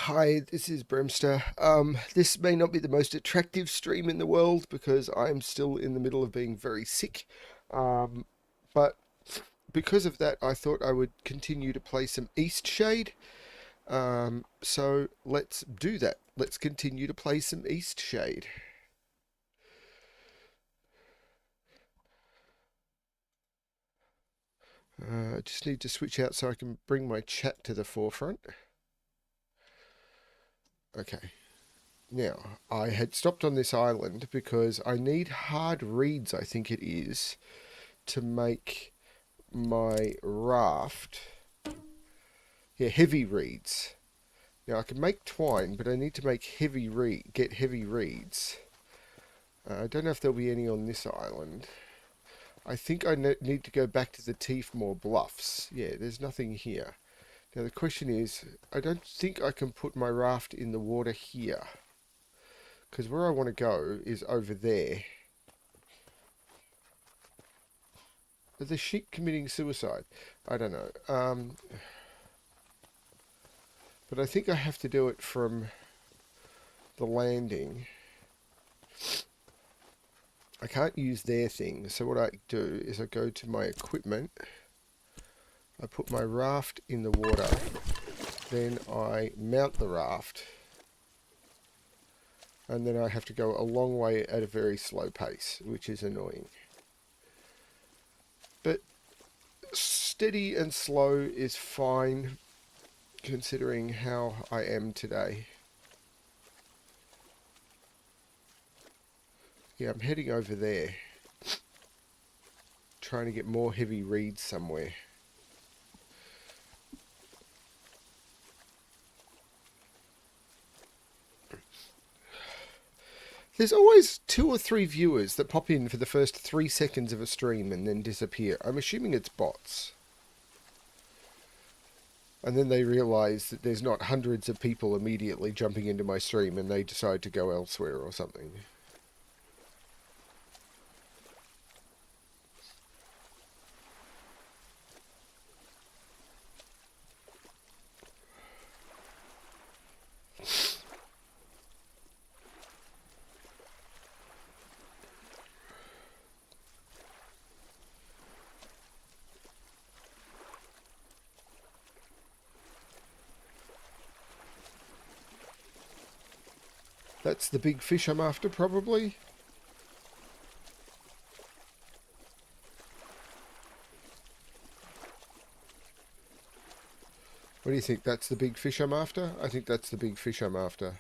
Hi, this is Brimster. This may not be the most attractive stream in the world because I'm still in the middle of being very sick. Um, but because of that, I thought I would continue to play some Eastshade. So let's do that. Let's continue to play some Eastshade. I just need to switch out so I can bring my chat to the forefront. Okay. Now, I had stopped on this island because I need hard reeds, I think it is, to make my raft. Yeah, heavy reeds. Now I can make twine, but I need to make get heavy reeds. I don't know if there'll be any on this island. I think I need to go back to the Teefmore Bluffs. Yeah, there's nothing here. Now the question is, I don't think I can put my raft in the water here. Because where I want to go is over there. Are the sheep committing suicide? I don't know. But I think I have to do it from the landing. I can't use their thing, so what I do is I go to my equipment, I put my raft in the water, then I mount the raft, and then I have to go a long way at a very slow pace, which is annoying. But steady and slow is fine, considering how I am today. Yeah, I'm heading over there, trying to get more heavy reeds somewhere. There's always 2 or 3 viewers that pop in for the first 3 seconds of a stream and then disappear. I'm assuming it's bots. And then they realise that there's not hundreds of people immediately jumping into my stream and they decide to go elsewhere or something. That's the big fish I'm after, probably. What do you think? That's the big fish I'm after? I think that's the big fish I'm after.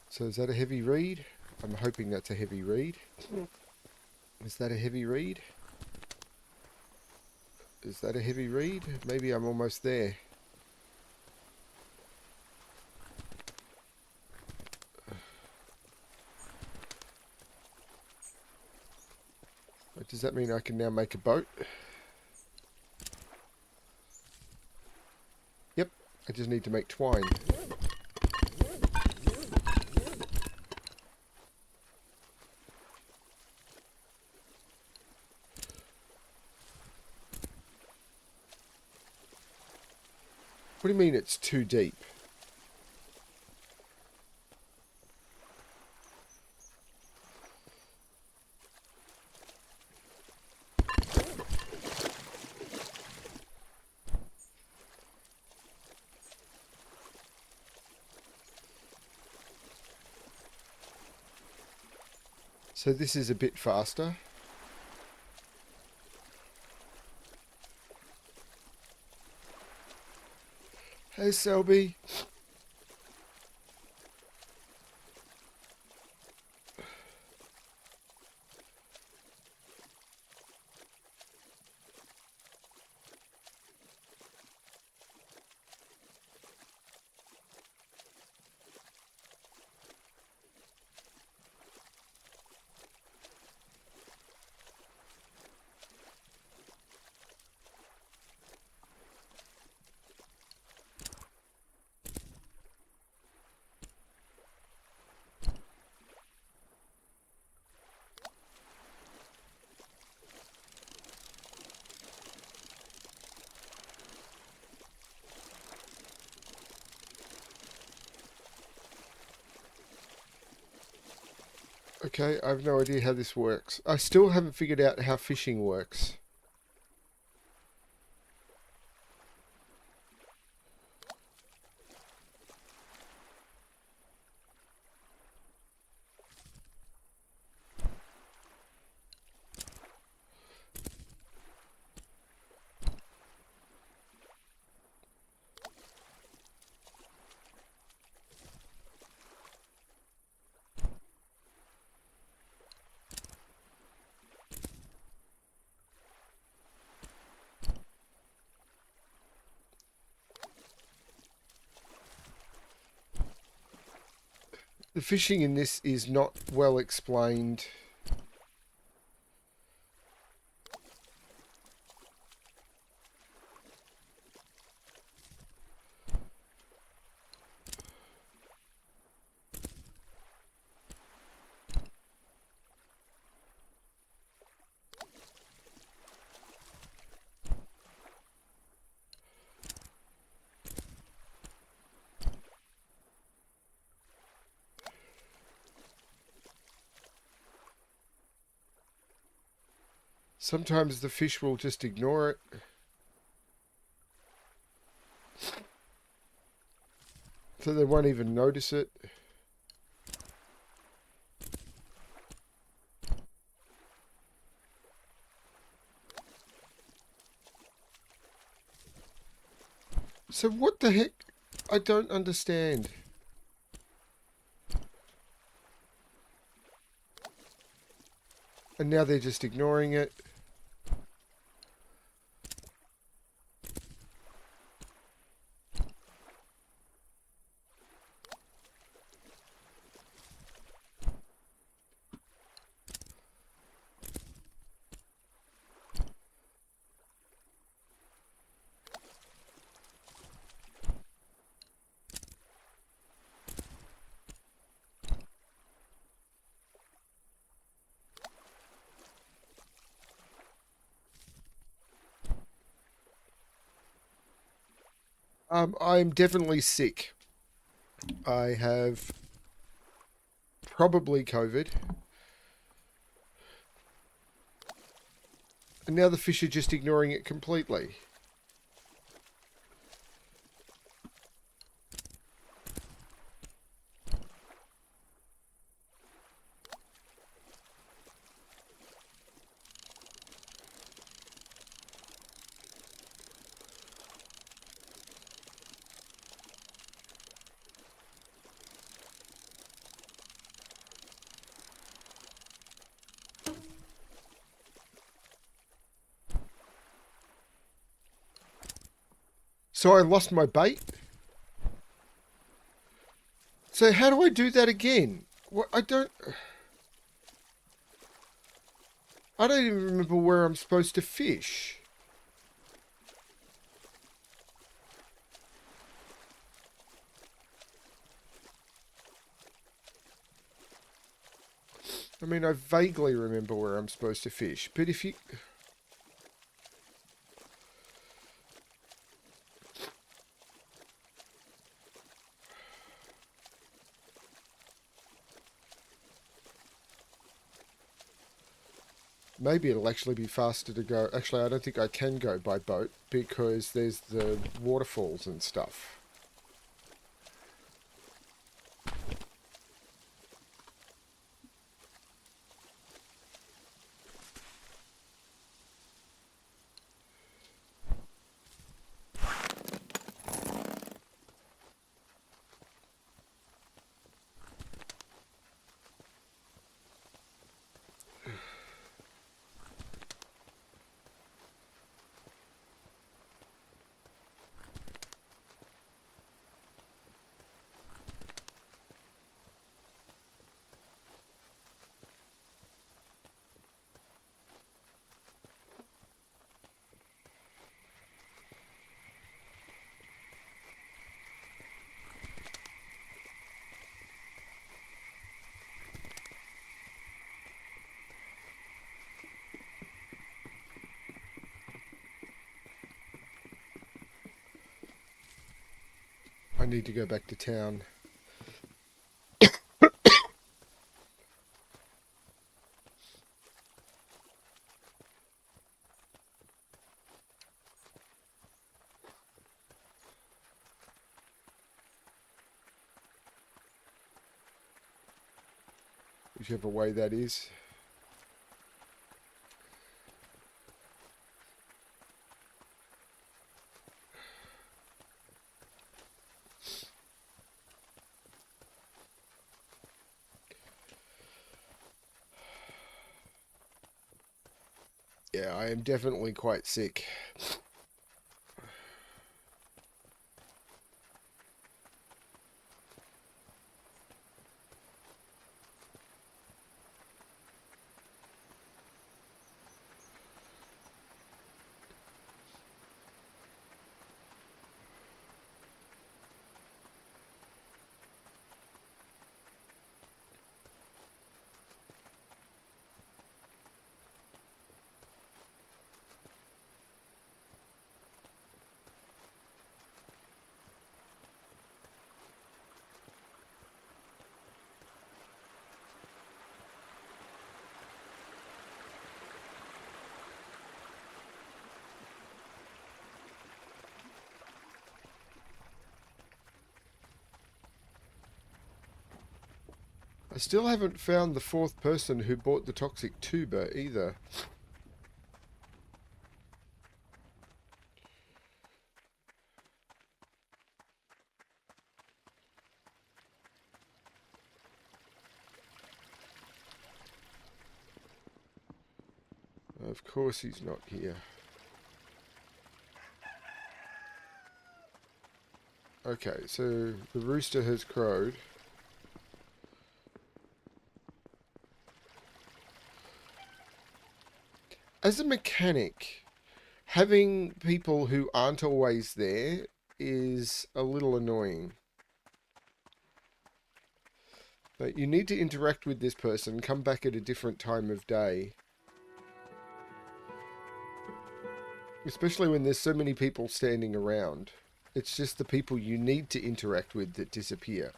So is that a heavy reed? I'm hoping that's a heavy reed. Is that a heavy reed? Is that a heavy reed? Maybe I'm almost there. Does that mean I can now make a boat? Yep, I just need to make twine. What do you mean it's too deep? So this is a bit faster. Hey Selby. Okay, I have no idea how this works. I still haven't figured out how fishing works. The fishing in this is not well explained. Sometimes the fish will just ignore it. So they won't even notice it. So what the heck? I don't understand. And now they're just ignoring it. I'm definitely sick. I have probably COVID. And now the fish are just ignoring it completely. So I lost my bait. So how do I do that again? What, I don't even remember where I'm supposed to fish. I mean, I vaguely remember where I'm supposed to fish, but if you... Maybe it'll actually be faster to go. Actually, I don't think I can go by boat because there's the waterfalls and stuff. I need to go back to town. whichever way that is. Yeah, I am definitely quite sick. I still haven't found the fourth person who bought the toxic tuber either. Of course he's not here. Okay, so the rooster has crowed. As a mechanic, having people who aren't always there is a little annoying. But you need to interact with this person, come back at a different time of day. Especially when there's so many people standing around. It's just the people you need to interact with that disappear.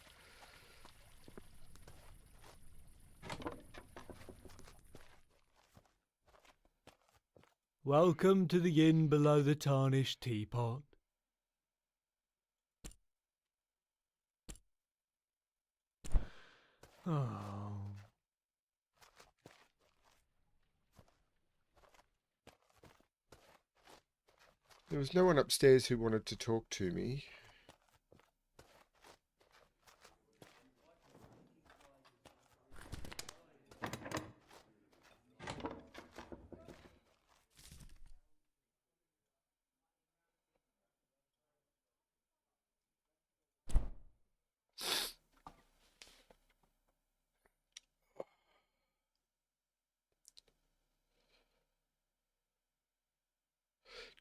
Welcome to the inn below the tarnished teapot. Oh. There was no one upstairs who wanted to talk to me.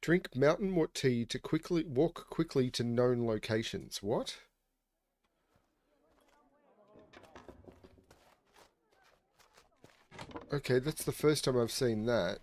Drink mountain wort tea to walk quickly to known locations. What? Okay, that's the first time I've seen that.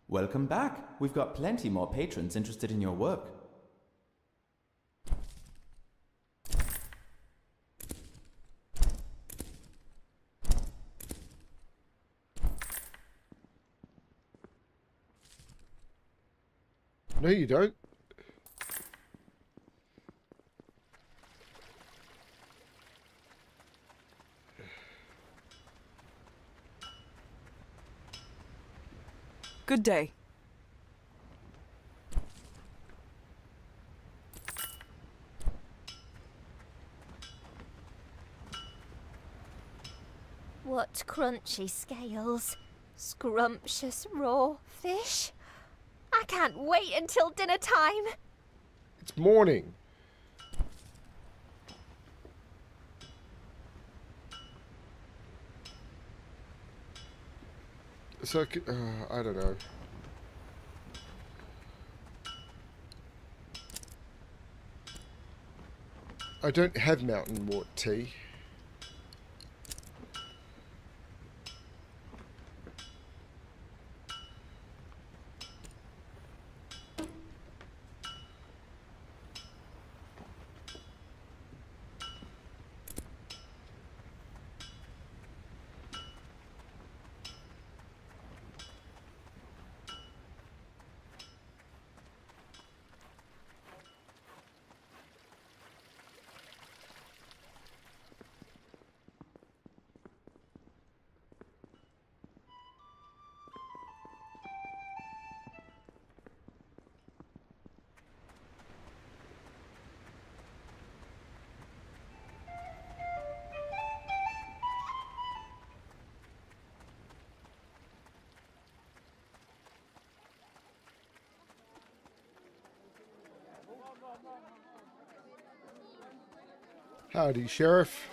Welcome back. We've got plenty more patrons interested in your work. No, you don't. Good day. What crunchy scales. Scrumptious raw fish. I can't wait until dinner time. It's morning. So, I don't know. I don't have mountain wort tea. Howdy, Sheriff.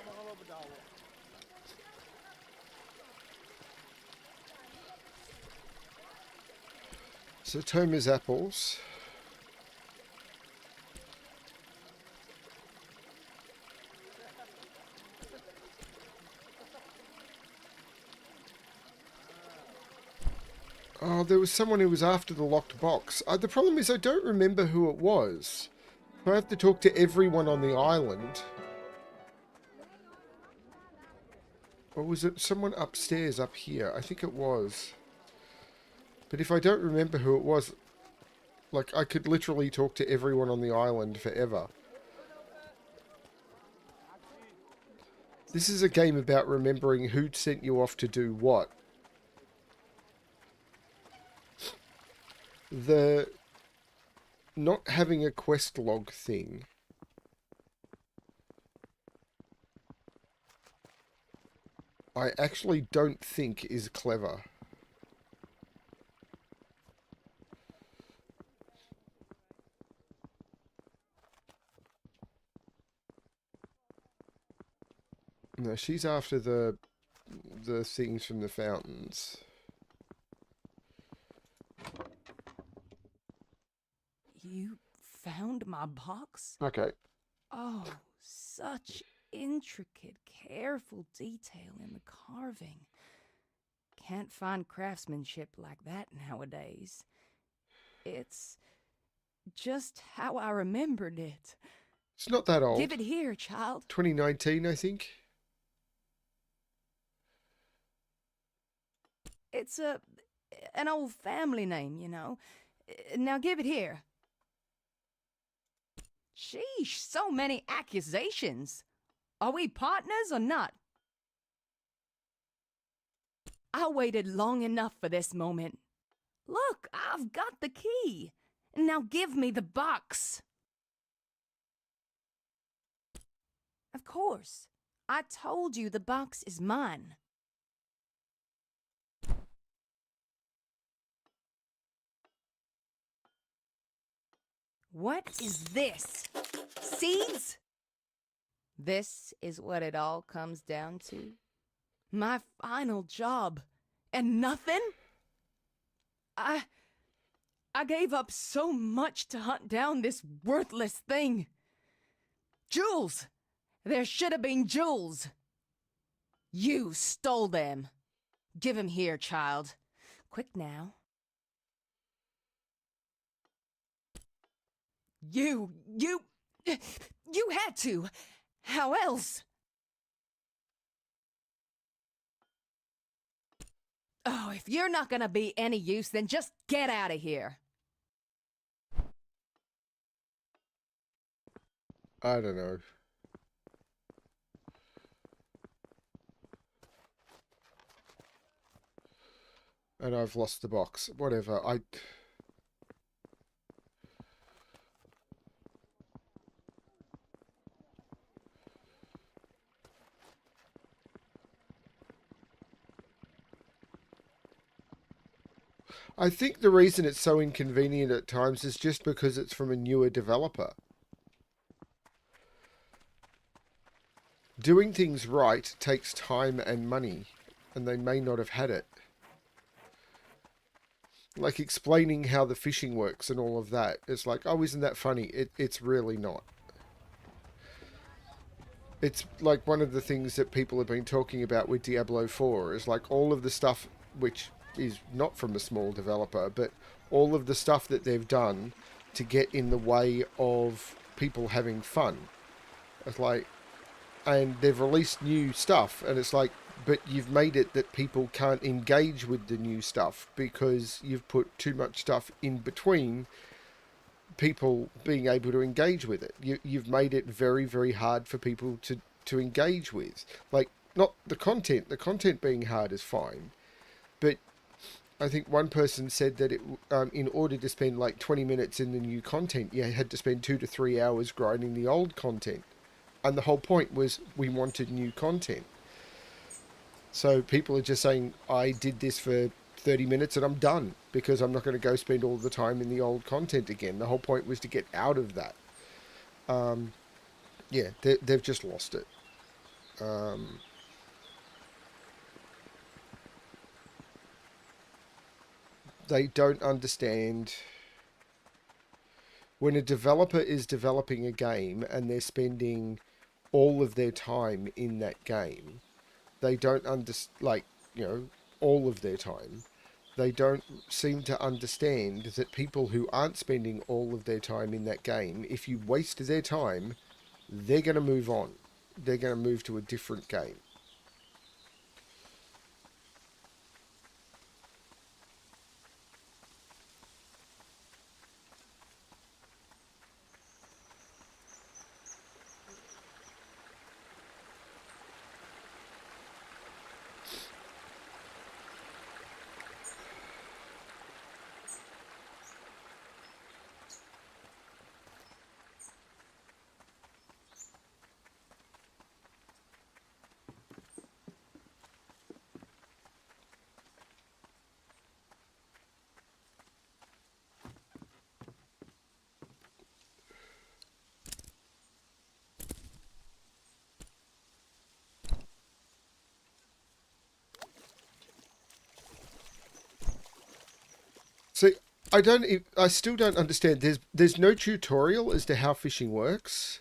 So Toma's apples. Oh, there was someone who was after the locked box. The problem is I don't remember who it was. I have to talk to everyone on the island. Or was it someone upstairs up here? I think it was. But if I don't remember who it was, like, I could literally talk to everyone on the island forever. This is a game about remembering who sent you off to do what. The not having a quest log thing. I actually don't think is clever. No, she's after the things from the fountains. You found my box? Okay. Oh, such intricate, careful detail in the carving. Can't find craftsmanship like that nowadays. It's just how I remembered it. It's not that old. Give it here, child. 2019, I think. It's an old family name, you know. Now give it here. Sheesh, so many accusations. Are we partners or not? I waited long enough for this moment. Look, I've got the key. Now give me the box. Of course. I told you the box is mine. What is this? Seeds? This is what it all comes down to. My final job. And nothing? I gave up so much to hunt down this worthless thing. Jewels! There should have been jewels. You stole them. Give 'em here, child. Quick now. You had to. How else? Oh, if you're not gonna be any use, then just get out of here. I don't know. And I've lost the box. Whatever. I think the reason it's so inconvenient at times is just because it's from a newer developer. Doing things right takes time and money, and they may not have had it. Like explaining how the fishing works and all of that. It's like, oh, isn't that funny? It's really not. It's like one of the things that people have been talking about with Diablo 4 is like all of the stuff which is not from a small developer, but all of the stuff that they've done to get in the way of people having fun. It's like, and they've released new stuff, and it's like, but you've made it that people can't engage with the new stuff because you've put too much stuff in between people being able to engage with it. You've made it very, very hard for people to engage with. Like, not the content being hard is fine, but I think one person said that it, in order to spend like 20 minutes in the new content, you had to spend 2 to 3 hours grinding the old content. And the whole point was we wanted new content. So people are just saying, I did this for 30 minutes and I'm done because I'm not going to go spend all the time in the old content again. The whole point was to get out of that. Yeah, they've just lost it. They don't understand when a developer is developing a game and they're spending all of their time in that game. They don't all of their time. They don't seem to understand that people who aren't spending all of their time in that game, if you waste their time, they're going to move on. They're going to move to a different game. See, I still don't understand. There's no tutorial as to how fishing works.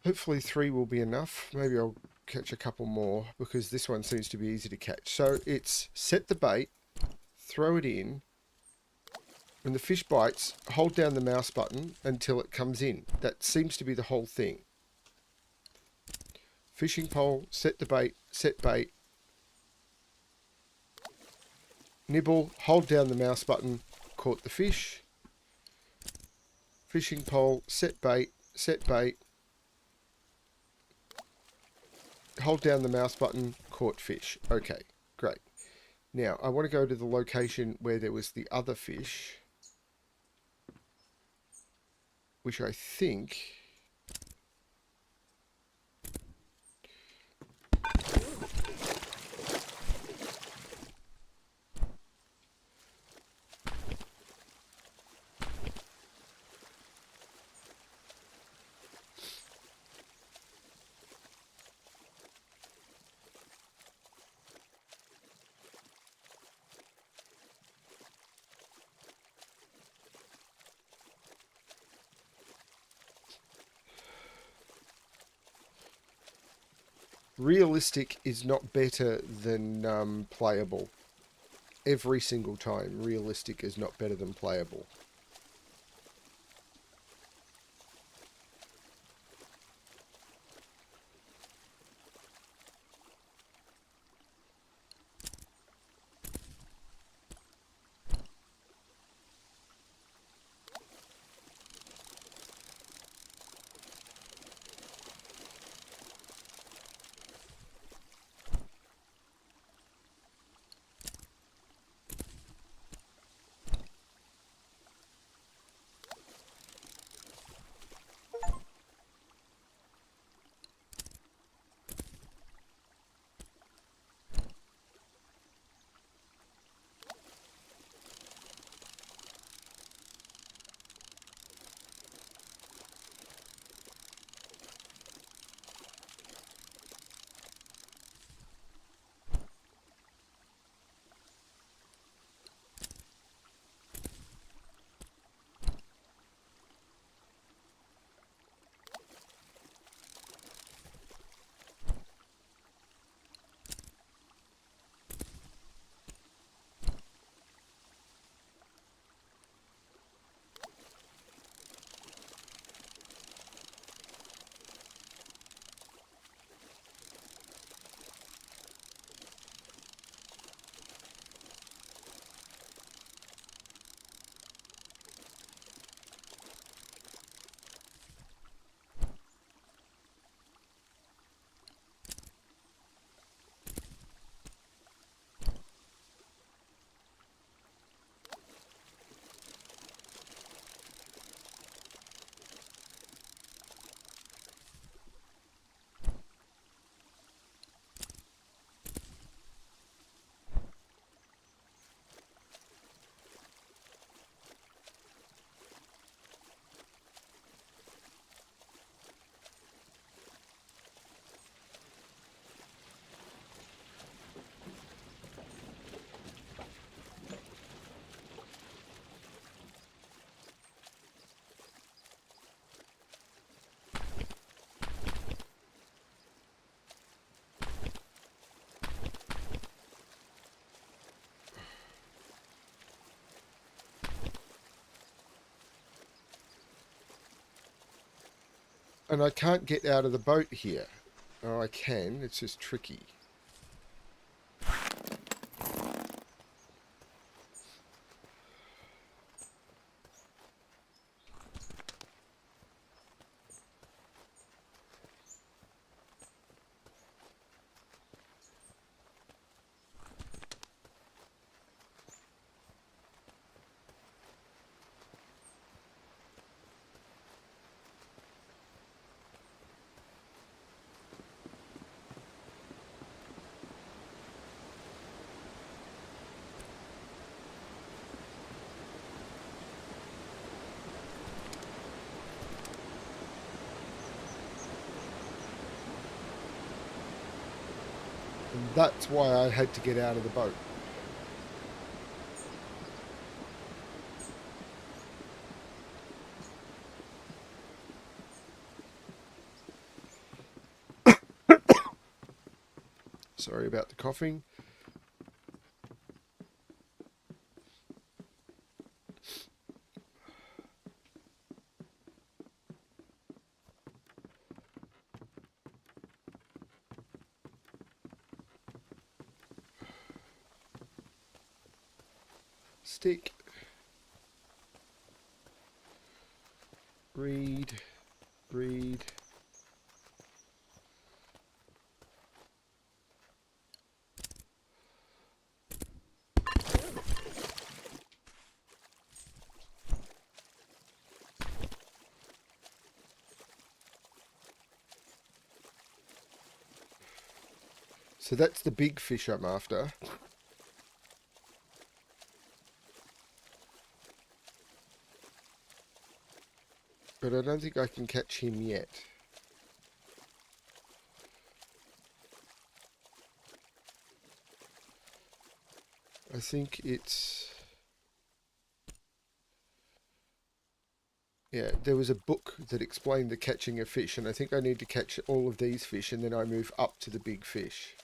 Hopefully 3 will be enough. Maybe I'll catch a couple more because this one seems to be easy to catch. So it's set the bait, throw it in. When the fish bites, hold down the mouse button until it comes in. That seems to be the whole thing. Fishing pole, set the bait, set bait. Nibble, hold down the mouse button, caught the fish. Fishing pole, set bait, hold down the mouse button, caught fish. Okay, great. Now, I want to go to the location where there was the other fish, which I think... Realistic is not better than playable. Every single time, realistic is not better than playable. And I can't get out of the boat here. Oh, I can. It's just tricky. And that's why I had to get out of the boat. Sorry about the coughing. Stick. Read. Read. So that's the big fish I'm after. But I don't think I can catch him yet. I think it's... Yeah, there was a book that explained the catching of fish, and I think I need to catch all of these fish, and then I move up to the big fish.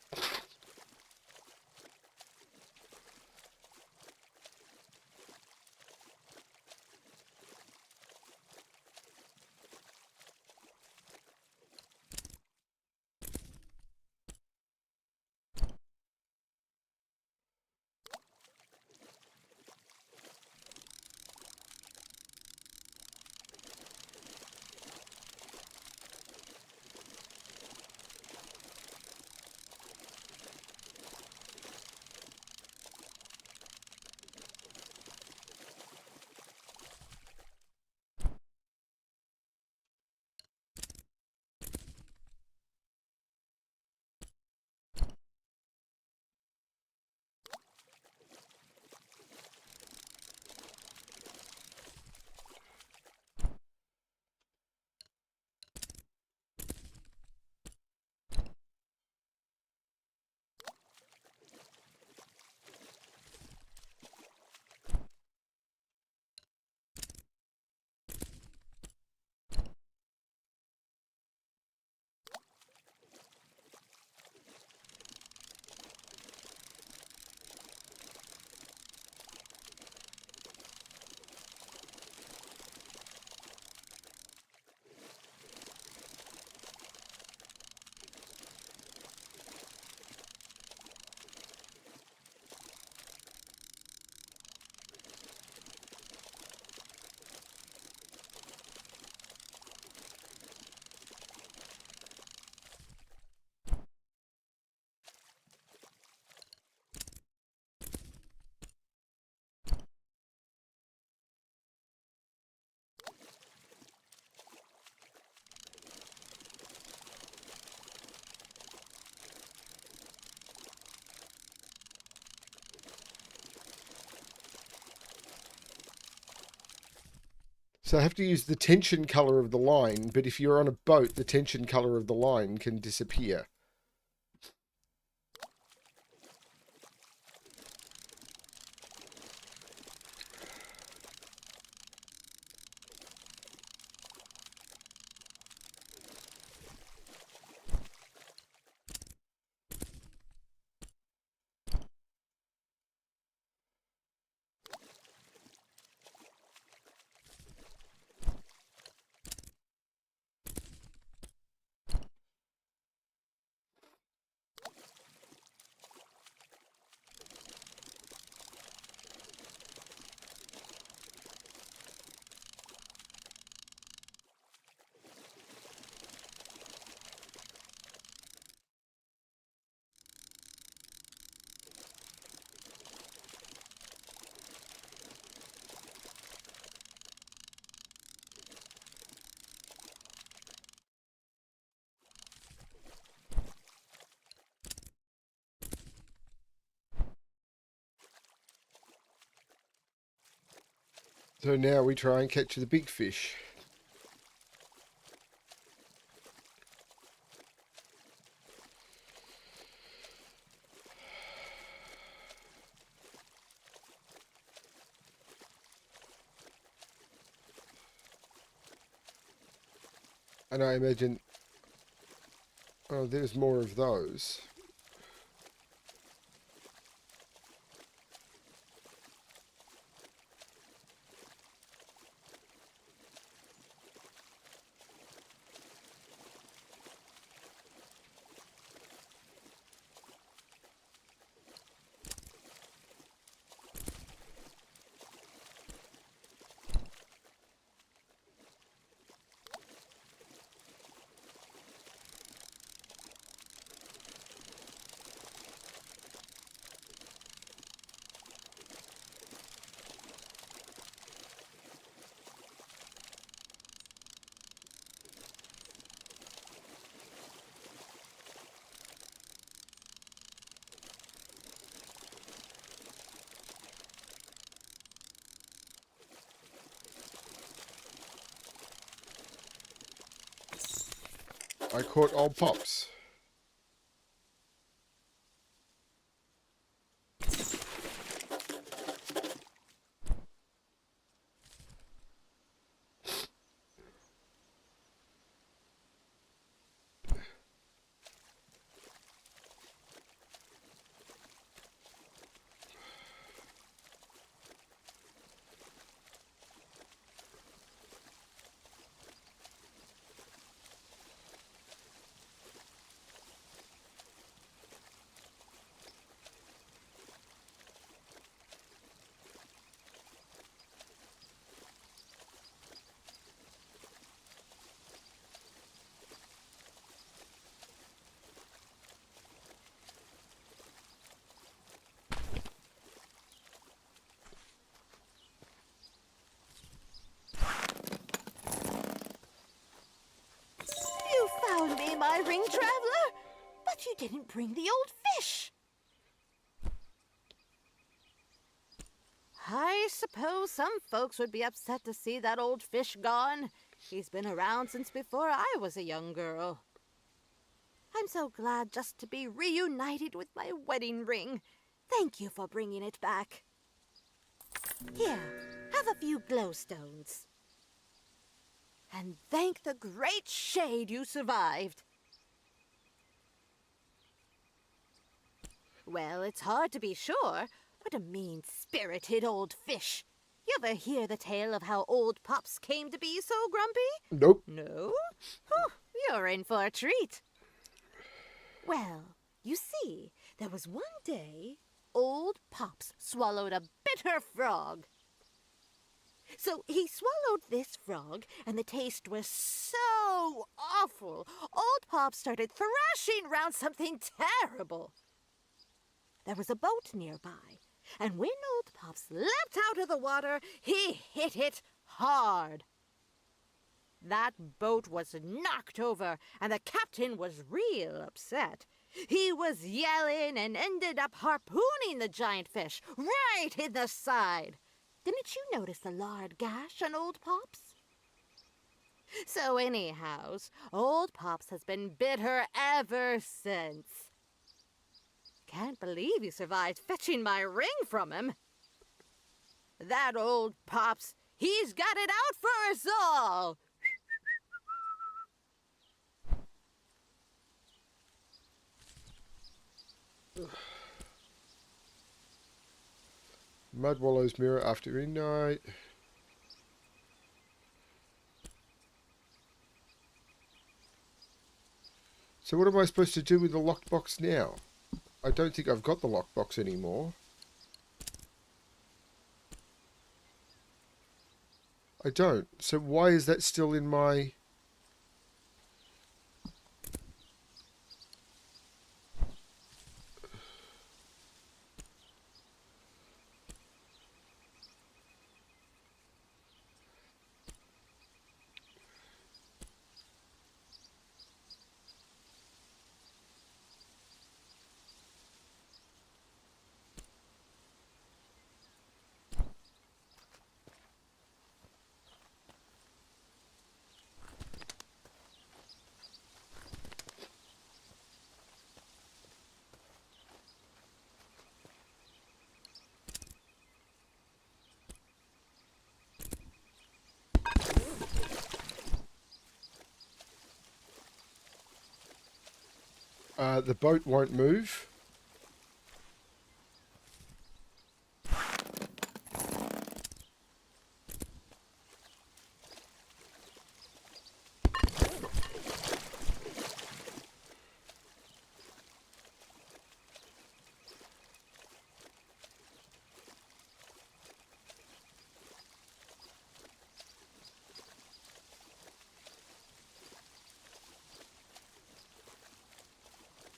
So I have to use the tension color of the line, but if you're on a boat, the tension color of the line can disappear. So now we try and catch the big fish. And I imagine, oh, there's more of those. I caught old Pops. You found me, my ring traveler, but you didn't bring the old fish. I suppose some folks would be upset to see that old fish gone. He's been around since before I was a young girl. I'm so glad just to be reunited with my wedding ring. Thank you for bringing it back. Here, have a few glowstones. And thank the great shade you survived. Well, it's hard to be sure. What a mean-spirited old fish. You ever hear the tale of how old Pops came to be so grumpy? Nope. No? Whew, you're in for a treat. Well, you see, there was one day old Pops swallowed a bitter frog. So he swallowed this frog, and the taste was so awful, old Pops started thrashing around something terrible. There was a boat nearby, and when old Pops leapt out of the water, he hit it hard. That boat was knocked over, and the captain was real upset. He was yelling and ended up harpooning the giant fish right in the side. Didn't you notice the lard gash on old Pops? So anyhows, old Pops has been bitter ever since. Can't believe you survived fetching my ring from him. That old Pops, he's got it out for us all. Mudwallow's mirror after midnight. So what am I supposed to do with the locked box now? I don't think I've got the locked box anymore. I don't. So why is that still in my... The boat won't move.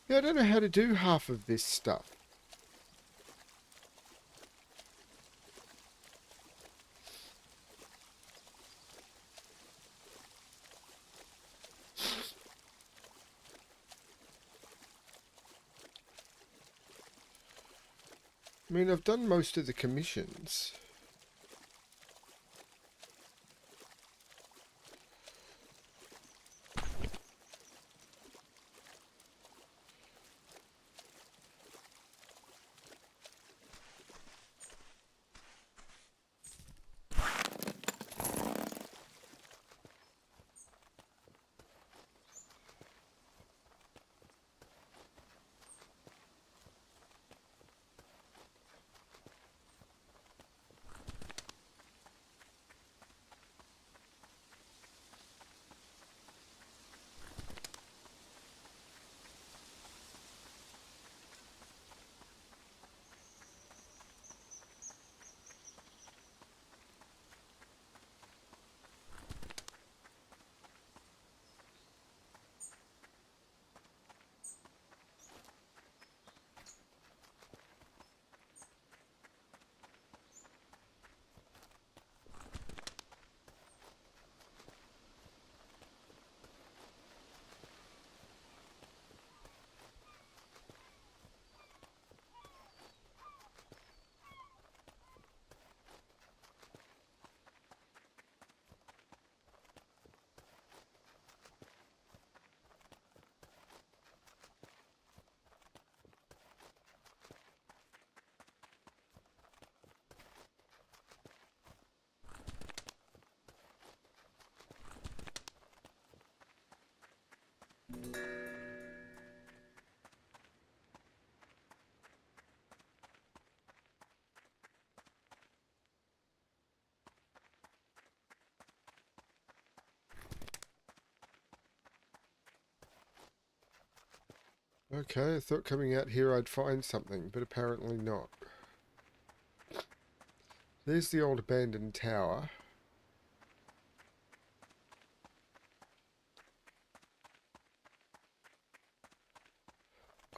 Yeah, I don't know how to do half of this stuff. I mean, I've done most of the commissions. Okay, I thought coming out here I'd find something, but apparently not. There's the old abandoned tower.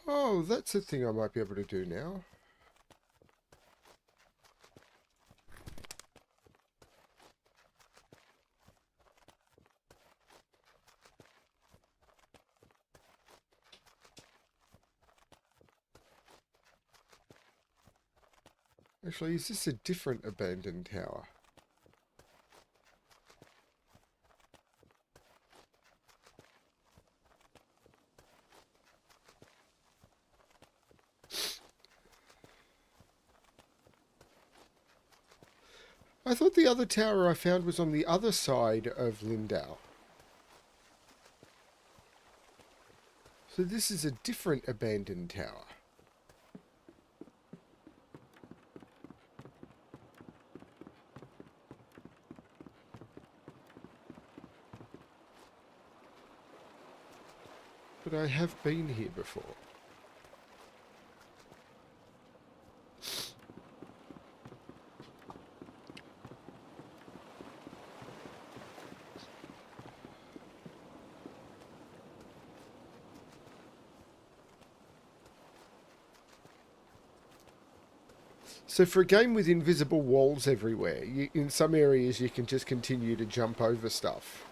Oh, that's a thing I might be able to do now. Actually, is this a different abandoned tower? I thought the other tower I found was on the other side of Lindau. So this is a different abandoned tower. But I have been here before. So for a game with invisible walls everywhere, in some areas you can just continue to jump over stuff.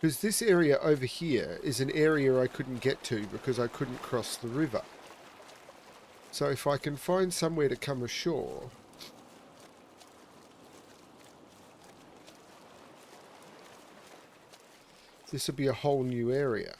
Because this area over here is an area I couldn't get to because I couldn't cross the river. So if I can find somewhere to come ashore... this will be a whole new area.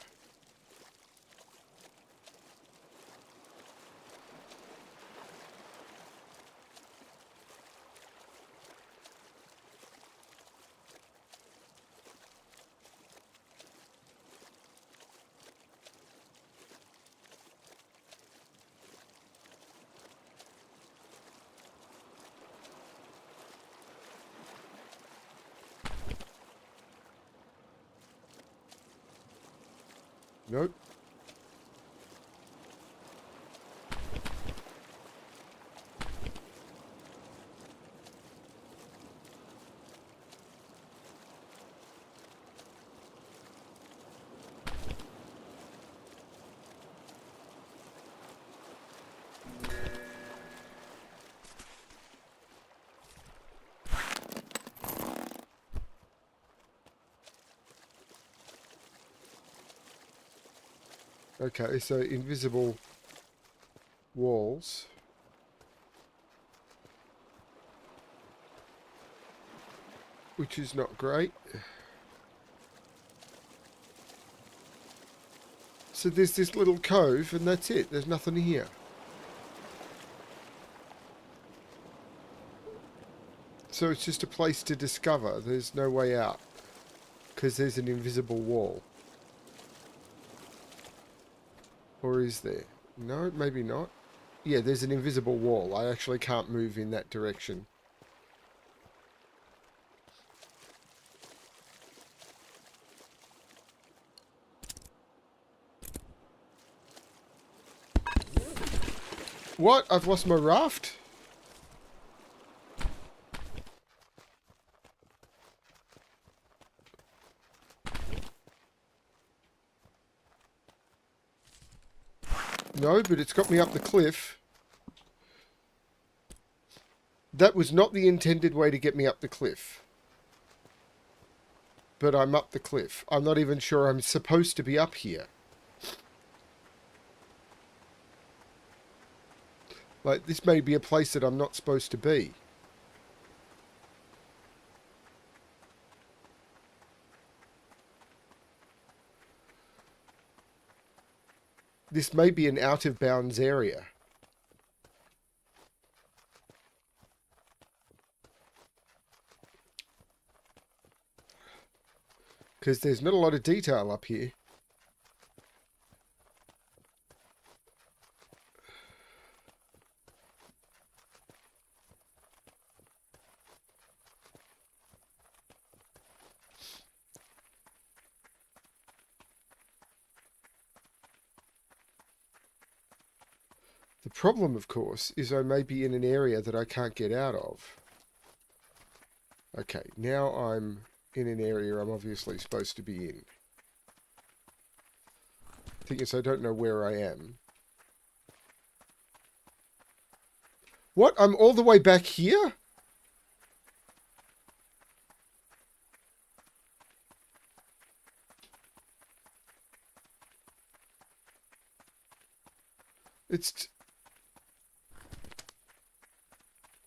Nope. Okay, so invisible walls. Which is not great. So there's this little cove and that's it. There's nothing here. So it's just a place to discover. There's no way out. Because there's an invisible wall. Or is there? No, maybe not. Yeah, there's an invisible wall. I actually can't move in that direction. What? I've lost my raft? No, but it's got me up the cliff. That was not the intended way to get me up the cliff. But I'm up the cliff. I'm not even sure I'm supposed to be up here. Like, this may be a place that I'm not supposed to be. This may be an out-of-bounds area. Because there's not a lot of detail up here. The problem, of course, is I may be in an area that I can't get out of. Okay, now I'm in an area I'm obviously supposed to be in. Thing is, I don't know where I am. What? I'm all the way back here? It's...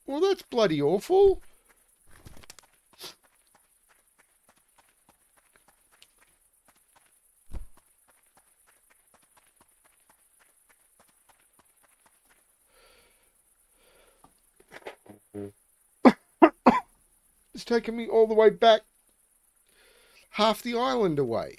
well, that's bloody awful. It's taken me all the way back half the island away.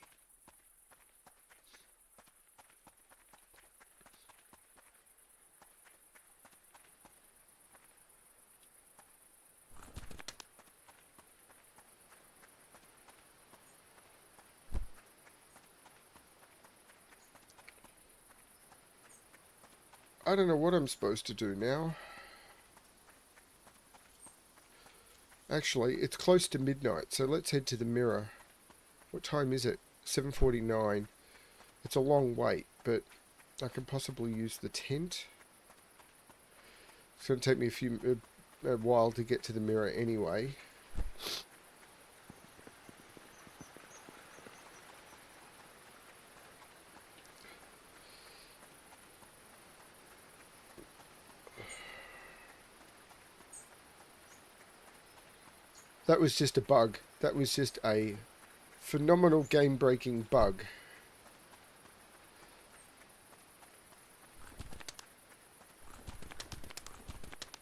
I don't know what I'm supposed to do now. Actually, it's close to midnight, so let's head to the mirror. What time is it? 7:49. It's a long wait, but I can possibly use the tent. It's going to take me a while to get to the mirror anyway. That was just a bug. That was just a phenomenal game-breaking bug.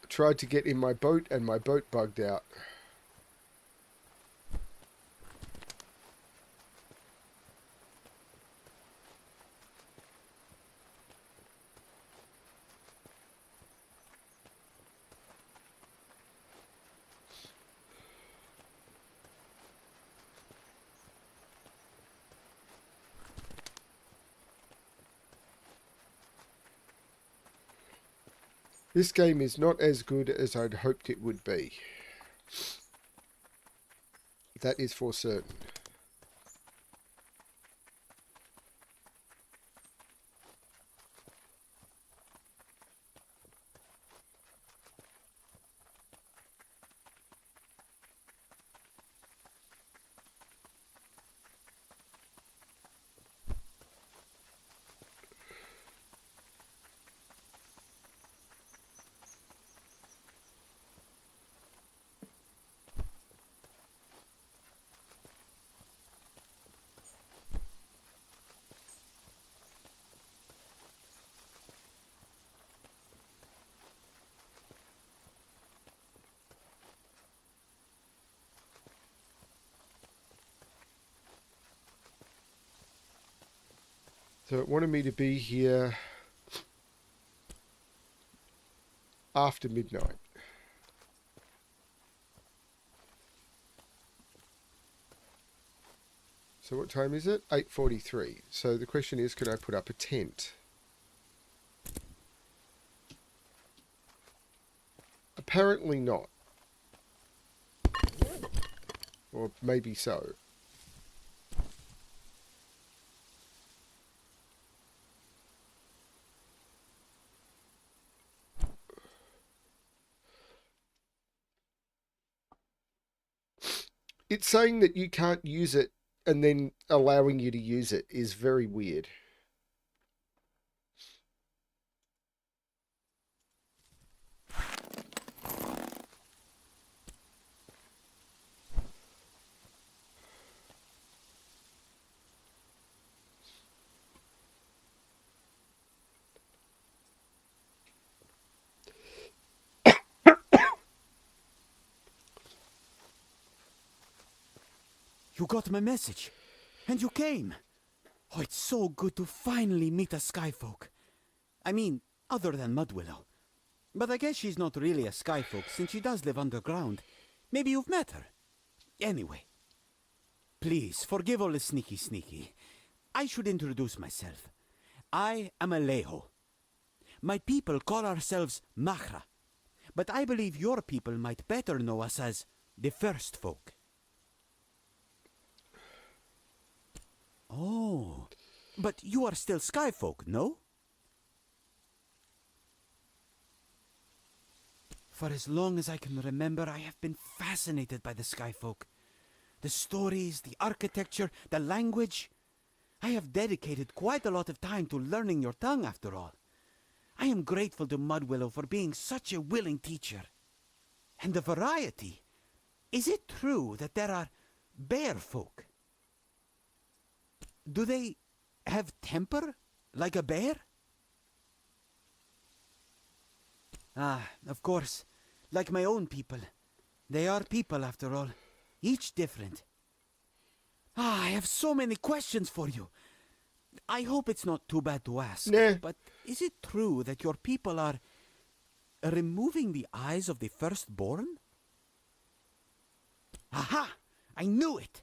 I tried to get in my boat and my boat bugged out. This game is not as good as I'd hoped it would be. That is for certain. So it wanted me to be here after midnight. So what time is it? 8:43. So the question is, can I put up a tent? Apparently not. Or maybe so. It's saying that you can't use it and then allowing you to use it is very weird. You got my message, and you came. Oh, it's so good to finally meet a skyfolk. I mean, other than Mudwillow. But I guess she's not really a skyfolk since she does live underground. Maybe you've met her. Anyway, please forgive all the sneaky. I should introduce myself. I am Alejo. My people call ourselves Machra, but I believe your people might better know us as the First Folk. Oh, but you are still Skyfolk, no? For as long as I can remember, I have been fascinated by the Skyfolk. The stories, the architecture, the language. I have dedicated quite a lot of time to learning your tongue, after all. I am grateful to Mudwillow for being such a willing teacher. And the variety. Is it true that there are bear folk? Do they have temper like a bear? Ah, of course. Like my own people. They are people after all. Each different. Ah, I have so many questions for you. I hope it's not too bad to ask. Nah. But is it true that your people are removing the eyes of the firstborn? Aha! I knew it!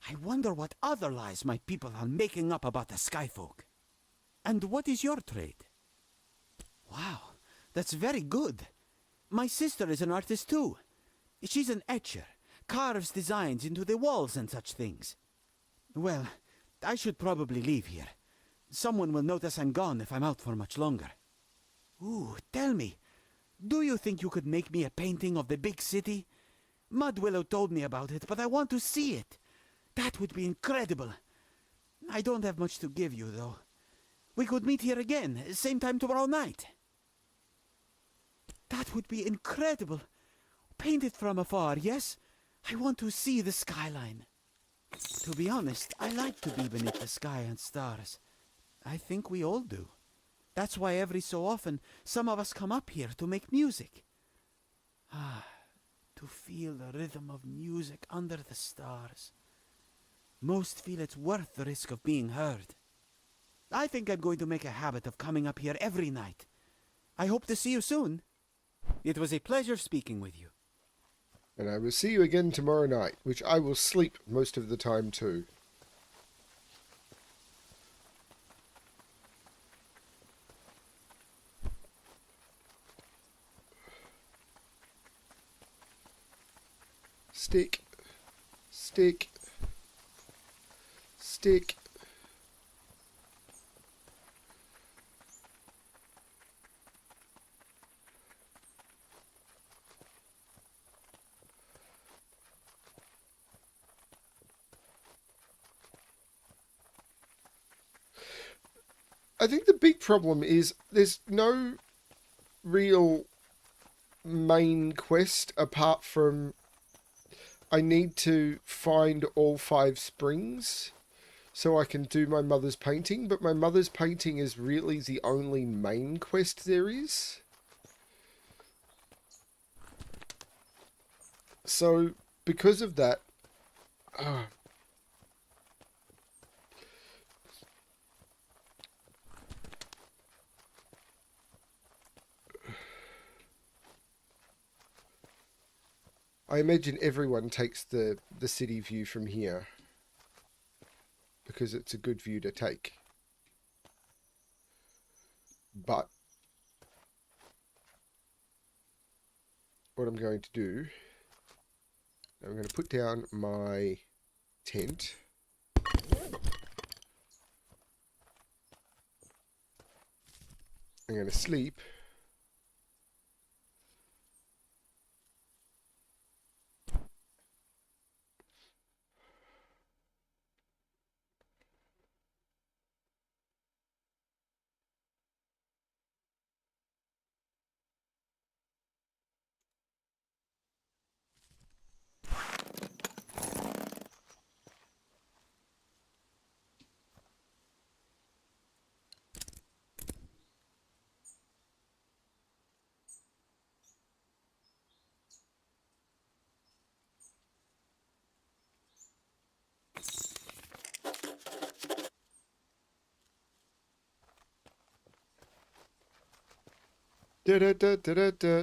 I wonder what other lies my people are making up about the Skyfolk. And what is your trade? Wow, that's very good. My sister is an artist too. She's an etcher, carves designs into the walls and such things. Well, I should probably leave here. Someone will notice I'm gone if I'm out for much longer. Ooh, tell me, do you think you could make me a painting of the big city? Mudwillow told me about it, but I want to see it. That would be incredible. I don't have much to give you, though. We could meet here again, same time tomorrow night. That would be incredible. Paint it from afar, yes? I want to see the skyline. To be honest, I like to be beneath the sky and stars. I think we all do. That's why every so often some of us come up here to make music. Ah, to feel the rhythm of music under the stars. Most feel it's worth the risk of being heard. I think I'm going to make a habit of coming up here every night. I hope to see you soon. It was a pleasure speaking with you. And I will see you again tomorrow night, which I will sleep most of the time too. Stick. Stick. Stick. I think the big problem is there's no real main quest apart from I need to find all 5 springs so I can do my mother's painting, but my mother's painting is really the only main quest there is. So, because of that, I imagine everyone takes the city view from here because it's a good view to take. But what I'm going to do, I'm going to put down my tent. I'm going to sleep. Da, da, da, da, da, da.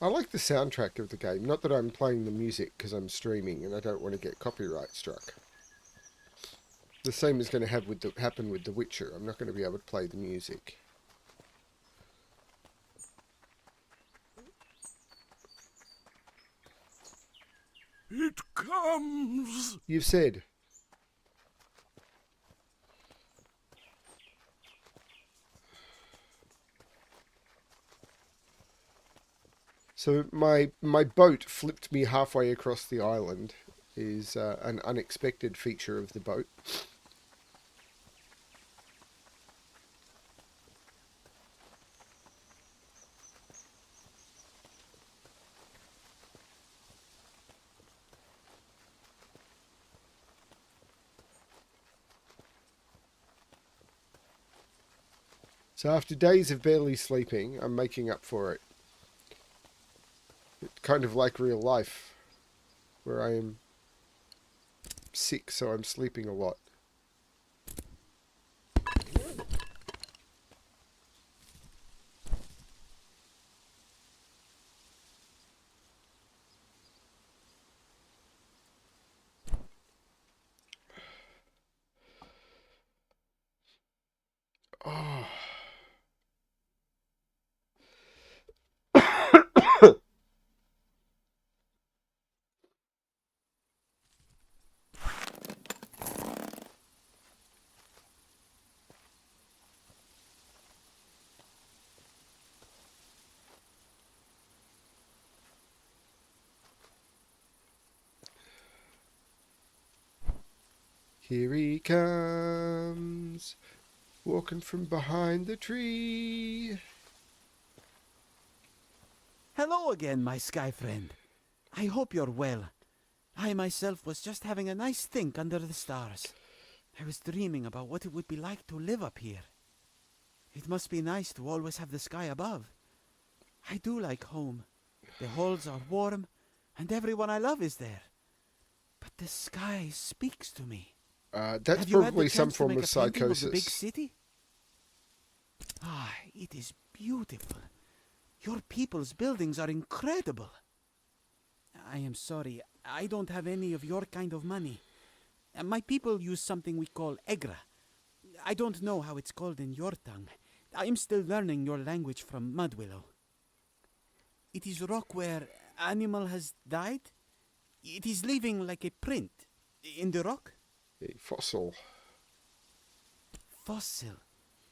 I like the soundtrack of the game. Not that I'm playing the music because I'm streaming and I don't want to get copyright struck. The same is going to happen with The Witcher. I'm not going to be able to play the music. It comes! You've said. So my boat flipped me halfway across the island is an unexpected feature of the boat. So after days of barely sleeping, I'm making up for it. It's kind of like real life, where I am sick, so I'm sleeping a lot. Oh. Here he comes. Walking from behind the tree. Hello again, my sky friend. I hope you're well. I myself was just having a nice think under the stars. I was dreaming about what it would be like to live up here. It must be nice to always have the sky above. I do like home. The halls are warm, and everyone I love is there. But the sky speaks to me. That's Have you had the probably some chance to form make of a painting of the big psychosis. city? Ah, it is beautiful. Your people's buildings are incredible. I am sorry, I don't have any of your kind of money. My people use something we call egra. I don't know how it's called in your tongue. I am still learning your language from Mudwillow. It is rock where animal has died. It is leaving like a print in the rock. A fossil. Fossil.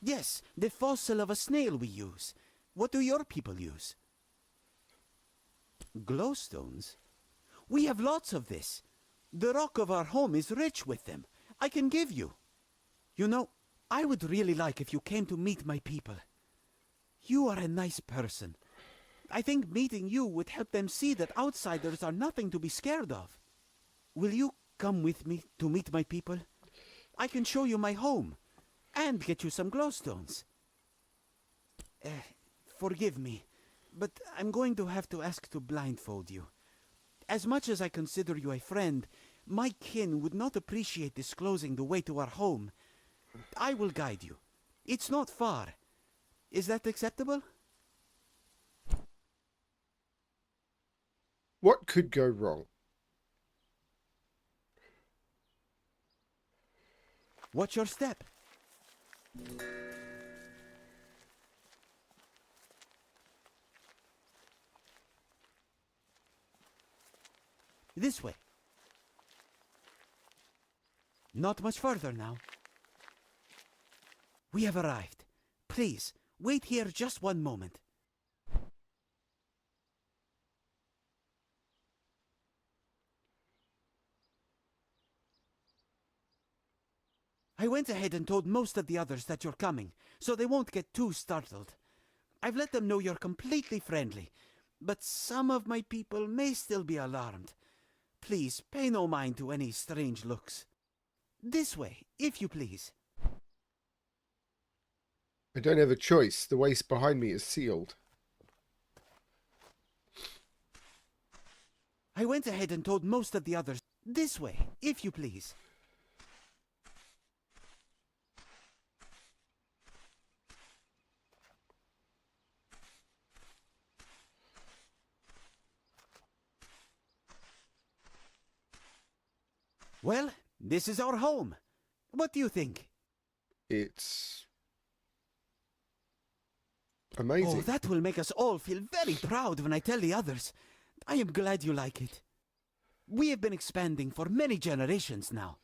Yes, the fossil of a snail we use. What do your people use? Glowstones? We have lots of this. The rock of our home is rich with them. I can give you. You know, I would really like if you came to meet my people. You are a nice person. I think meeting you would help them see that outsiders are nothing to be scared of. Will you come with me to meet my people? I can show you my home and get you some glowstones. Forgive me, but I'm going to have to ask to blindfold you. As much as I consider you a friend, my kin would not appreciate disclosing the way to our home. I will guide you. It's not far. Is that acceptable? What could go wrong? What's your step? This way. Not much further now. We have arrived. Please, wait here just one moment. I went ahead and told most of the others that you're coming, so they won't get too startled. I've let them know you're completely friendly, but some of my people may still be alarmed. Please, pay no mind to any strange looks. This way, if you please. I don't have a choice. The waste behind me is sealed. I went ahead and told most of the others. This way, if you please. Well, this is our home. What do you think? It's amazing. Oh, that will make us all feel very proud when I tell the others. I am glad you like it. We have been expanding for many generations now.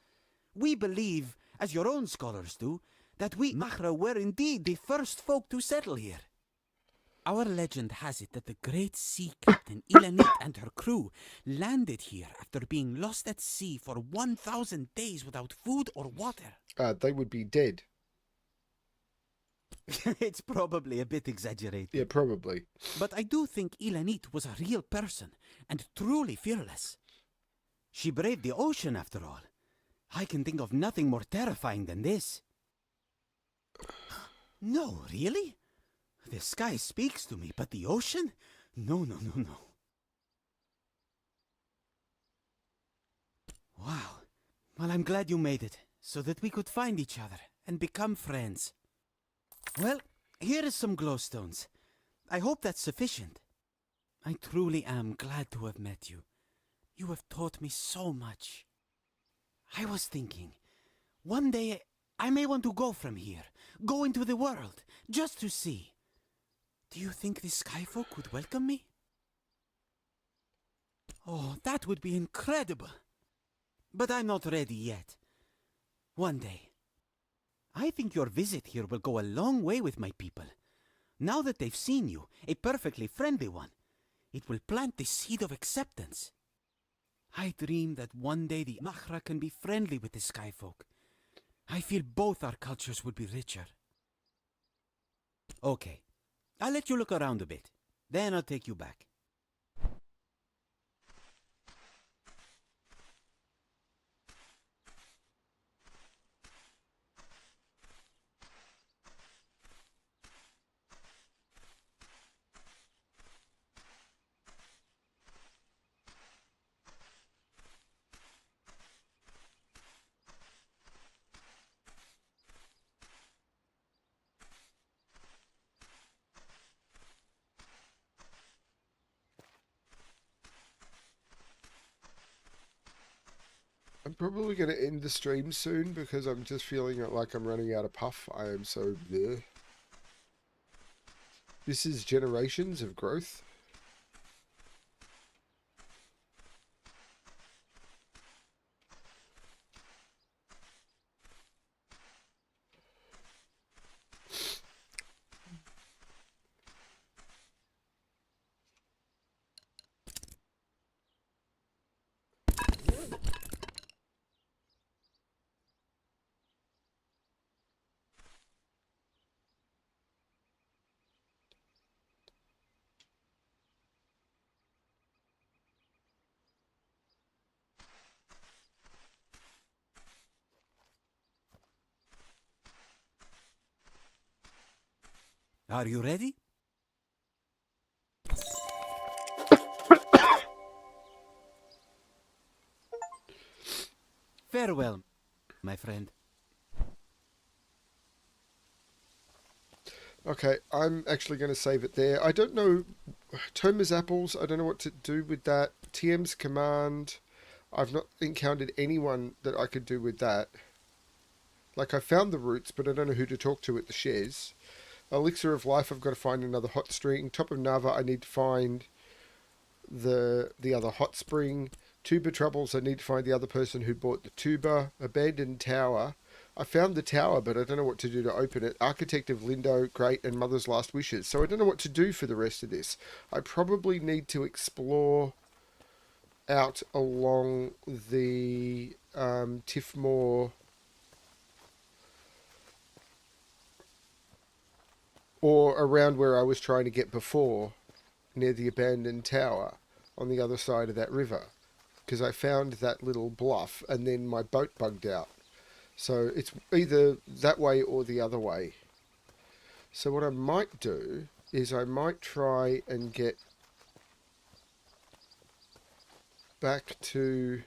We believe, as your own scholars do, that we Machra were indeed the first folk to settle here. Our legend has it that the great sea captain Ilanit and her crew landed here after being lost at sea for 1,000 days without food or water. They would be dead. It's probably a bit exaggerated. Yeah, probably. But I do think Ilanit was a real person and truly fearless. She braved the ocean after all. I can think of nothing more terrifying than this. No, really? The sky speaks to me, but the ocean? No. Wow. Well, I'm glad you made it, so that we could find each other and become friends. Well, here is some glowstones. I hope that's sufficient. I truly am glad to have met you. You have taught me so much. I was thinking, one day I may want to go from here, go into the world, just to see. Do you think the Skyfolk would welcome me? Oh, that would be incredible. But I'm not ready yet. One day. I think your visit here will go a long way with my people. Now that they've seen you, a perfectly friendly one, it will plant the seed of acceptance. I dream that one day the Machra can be friendly with the Skyfolk. I feel both our cultures would be richer. Okay. I'll let you look around a bit. Then I'll take you back. I'm probably going to end the stream soon because I'm just feeling like I'm running out of puff. I am so bleh. This is generations of growth. Are you ready? Farewell, my friend. Okay, I'm actually going to save it there. I don't know. Toma's apples, I don't know what to do with that. TM's command, I've not encountered anyone that I could do with that. Like, I found the roots, but I don't know who to talk to at the shares. Elixir of Life, I've got to find another hot spring. Top of Nava, I need to find the other hot spring. Tuba Troubles, I need to find the other person who bought the tuba. Abandoned Tower. I found the tower, but I don't know what to do to open it. Architect of Lindo, great, and Mother's Last Wishes. So I don't know what to do for the rest of this. I probably need to explore out along the Tiffmore or around where I was trying to get before, near the abandoned tower on the other side of that river, because I found that little bluff and then my boat bugged out. So it's either that way or the other way. So what I might do is I might try and get back to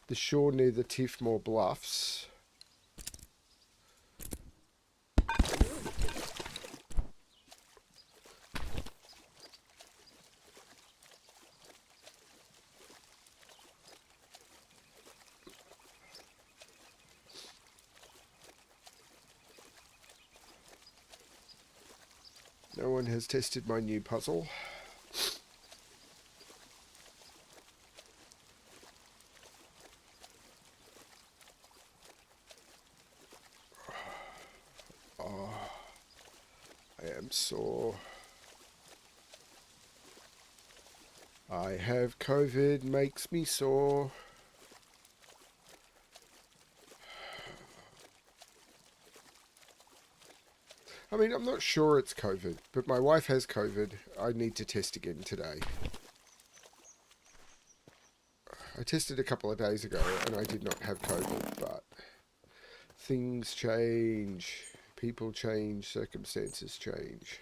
the shore near the Tiffmore Bluffs. No one has tested my new puzzle. Oh, I am sore. I have COVID, makes me sore. I mean, I'm not sure it's COVID, but my wife has COVID. I need to test again today. I tested a couple of days ago and I did not have COVID, but things change. People change, circumstances change.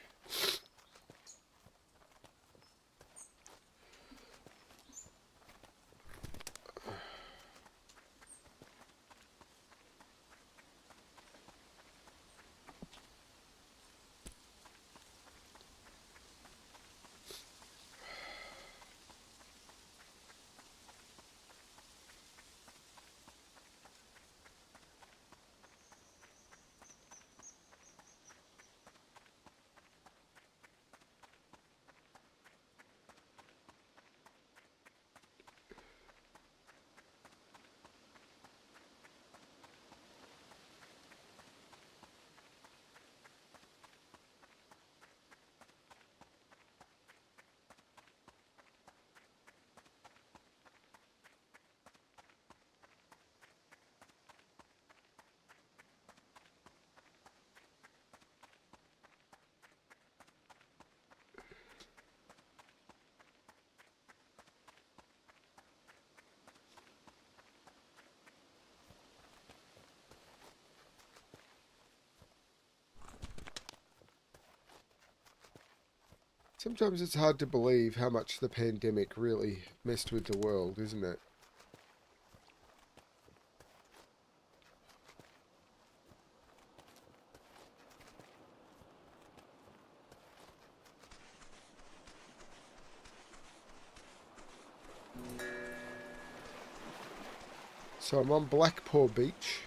Sometimes it's hard to believe how much the pandemic really messed with the world, isn't it? So I'm on Blackpaw Beach.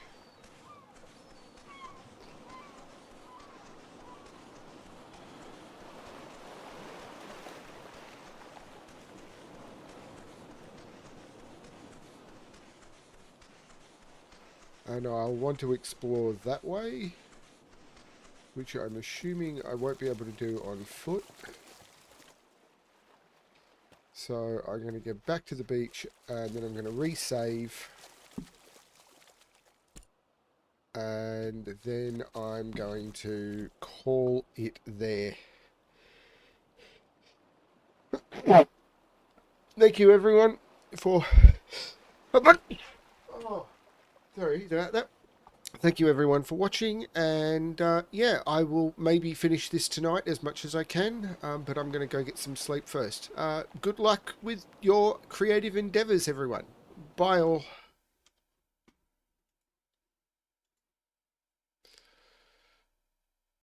And I'll want to explore that way, which I'm assuming I won't be able to do on foot. So I'm going to get back to the beach and then I'm going to resave. And then I'm going to call it there. Thank you everyone for... Oh, sorry about that. Thank you everyone for watching, and yeah, I will maybe finish this tonight as much as I can, but I'm going to go get some sleep first. Good luck with your creative endeavours, everyone. Bye all.